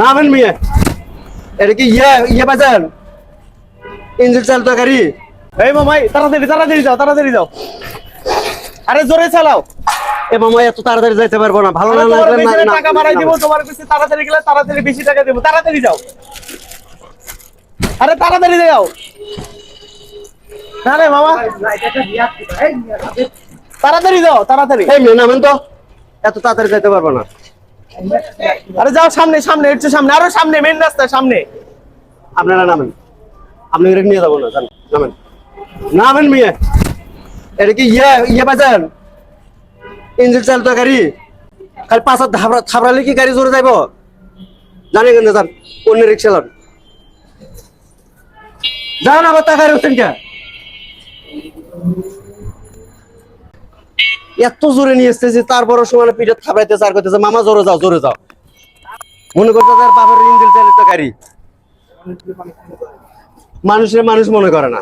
নামেন মিয়া, এটা কি ইয়ে বাজান ইঞ্জিন চালিত গাড়ি? এই মামাই তাড়াতাড়ি তাড়াতাড়ি যাও, তাড়াতাড়ি যাও। আরে জোরে চালাও। এ মামা এত তাড়াতাড়ি যাইতে পারবো না, ভালো না তোমার লাগলে পেছনে টাকা বাড়াই দিব, তোমার কাছে তাড়াতাড়ি গেলে তাড়াতাড়ি বেশি টাকা দেবো, তাড়াতাড়ি যাও। আরে তাড়াতাড়ি যাও। না রে মামা, তাড়াতাড়ি যাও, তাড়াতাড়ি। এই মেয়ে নামেন তো, এত তাড়াতাড়ি যাইতে পারবো না। আরে যাও সামনে, সামনে একটু সামনে, আরো সামনে, মেন রাস্তা সামনে। আপনারা নামেন, আপনি নিয়ে যাবো না, জান নামেন। নামেন মিয়া, এটা কি ইয়ে বাজান ইঞ্জিন চালিত গাড়ি? খালি পাঁচত থাবড়ালে কি গাড়ি জোরে যাইব? জানি কেন যান, অন্য রিক্সা যান, যান আবার টাকা রয়েছেন কে? এত জোরে নিয়ে এসতেছি, তারপর সময় পিঠে থাবড়াইতে চার করতেছে, মামা জোরে যাও, জোরে যাও। মনে করতে তার বাবার ইঞ্জিন চালিত গাড়ি, মানুষের মানুষ মনে করে না।